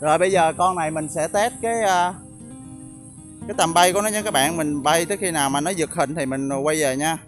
Rồi bây giờ con này mình sẽ test cái tầm bay của nó nha các bạn. Mình bay tới khi nào mà nó giật hình thì mình quay về nha.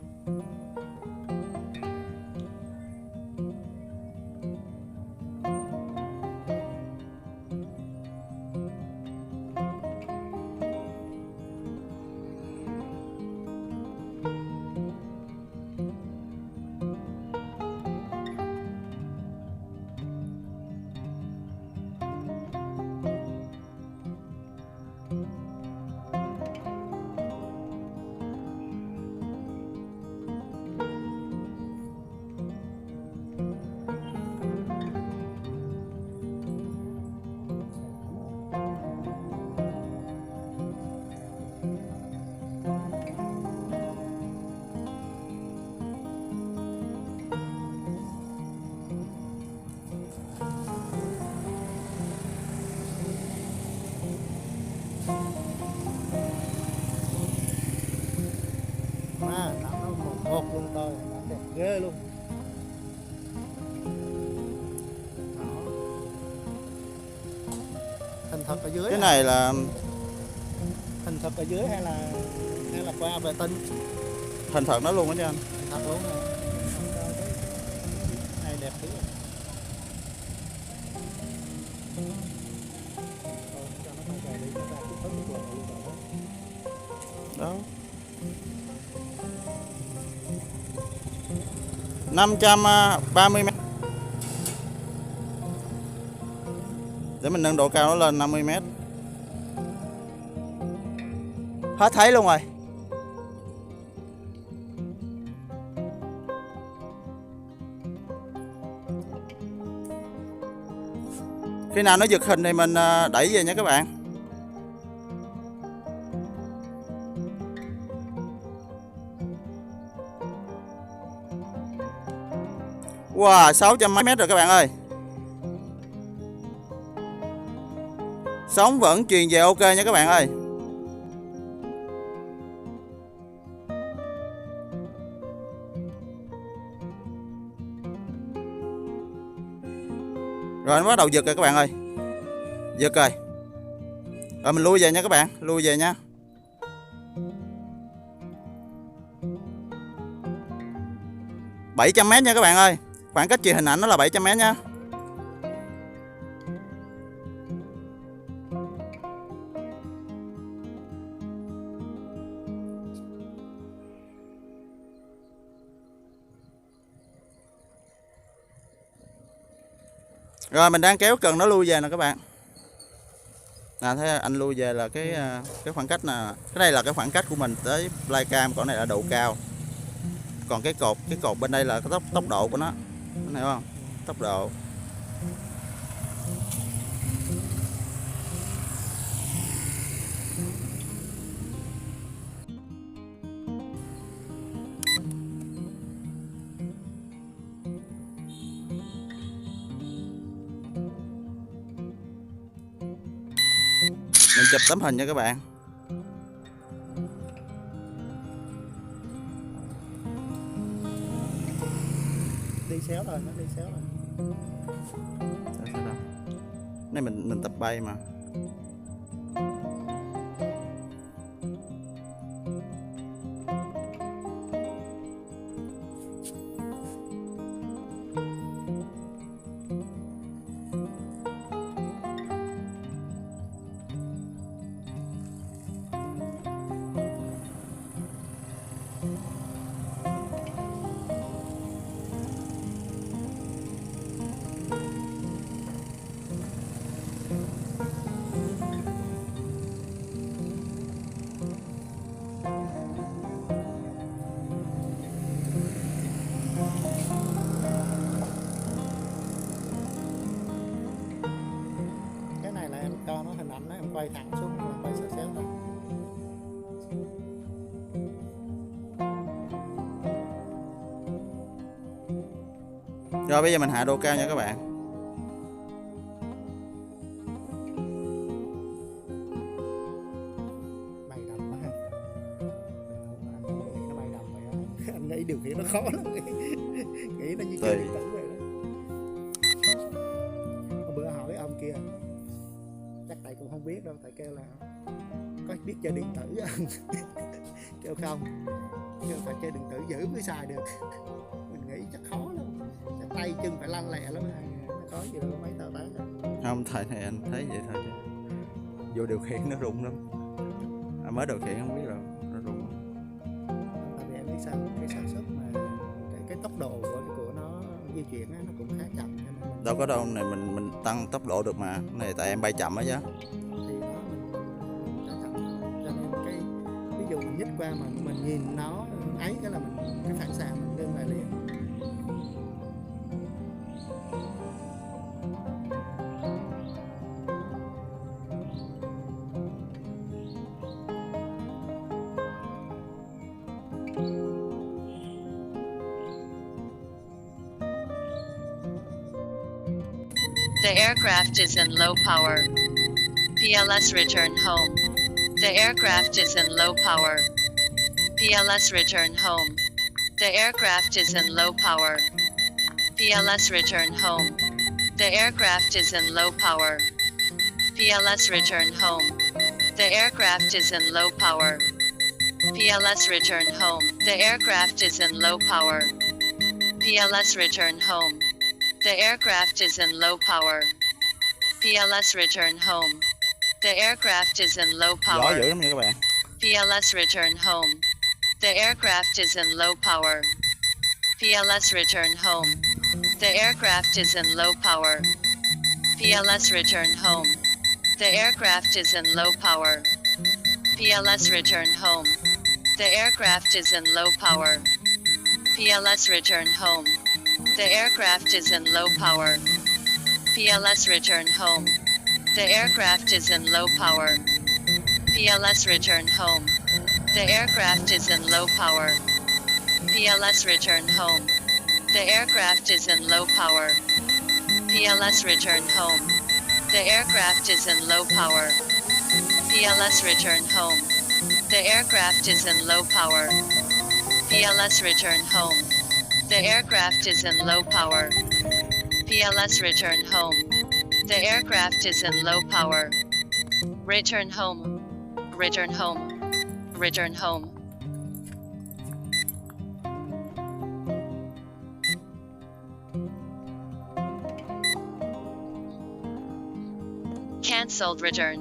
Một luôn coi, đẹp ghê luôn. Đó. Hình thật ở dưới. Cái này là hình thật ở dưới hay là qua vệ tinh? hình thật nó luôn đó nha anh. Hình thật luôn rồi. Này đẹp thứ. Đó. 530m. Để mình nâng độ cao nó lên 50m. Hết thấy luôn rồi. Khi nào nó giật hình thì mình đẩy về nha các bạn. Wow, 600 mấy mét rồi các bạn ơi. Sống vẫn truyền về ok nha các bạn ơi. Rồi nó bắt đầu giật rồi các bạn ơi. Giật rồi. Rồi mình lui về nha các bạn, lui về nha. Bảy 700m nha các bạn ơi. Khoảng cách truyền hình ảnh nó là 700m nha. Rồi mình đang kéo cần nó lui về nè các bạn. Nè thấy anh lui về là cái khoảng cách nè. Cái đây là cái khoảng cách của mình tới Flycam, còn này là độ cao. Còn cái cột bên đây là cái tốc độ của nó. Thấy không? Tốc độ. Mình chụp tấm hình nha các bạn. Đi xéo rồi, nó đi xéo rồi. Này mình tập bay mà. Cho nó hình ảnh đó, em quay thẳng xuống, em quay xéo xéo thôi. Rồi bây giờ mình hạ độ cao nha các bạn. Bay đầm quá ha. Nó bay đầm vậy đó. Anh nghĩ điều khiển nó khó lắm. Nghĩ nó như chơi điện tử vậy đó. Hôm bữa hỏi ông kia biết đâu, tại kêu là có biết chơi điện tử kêu không, kêu phải chơi điện tử giữ mới xài được. Mình nghĩ chắc khó lắm, chắc tay chân phải lanh lẹ lắm mới có gì đâu mấy thao tác. Không, thời này anh thấy vậy thôi chứ vô điều khiển nó rung lắm. Mới điều khiển không biết rồi, nó rung. Tại vì em biết sao, cái sản xuất mà cái tốc độ của nó di chuyển nó cũng khá chậm, cho nên Đâu có đâu, này mình tăng tốc độ được mà. Này tại em bay chậm á chứ. thì đó mình khá chậm thôi. Cho nên cái ví dụ mình nhích qua mà mình nhìn nó ấy cái là mình cái phản xạ mình ngưng lại liền. The aircraft is in low power. PLS return home. The aircraft is in low power. PLS return home. The aircraft is in low power. PLS return home. The aircraft is in low power. PLS return home. The aircraft is in low power. PLS return home. The aircraft is in low power. PLS return home. The aircraft is in low power. PLS return home. The aircraft is in low Gió power. dữ lắm nha các bạn. PLS return home. The aircraft is in low power. PLS return home. The aircraft is in low power. PLS return home. The aircraft is in low power. PLS return home. The aircraft is in low power. PLS return home. The aircraft is in low power. PLS return home. The aircraft is in low power. PLS return home. The aircraft is in low power. PLS return home. The aircraft is in low power. PLS return home. The aircraft is in low power. PLS return home. The aircraft is in low power. PLS return home. The aircraft is in low power. PLS return home. The aircraft is in low power. Return home. Return home. Return home. Cancelled return.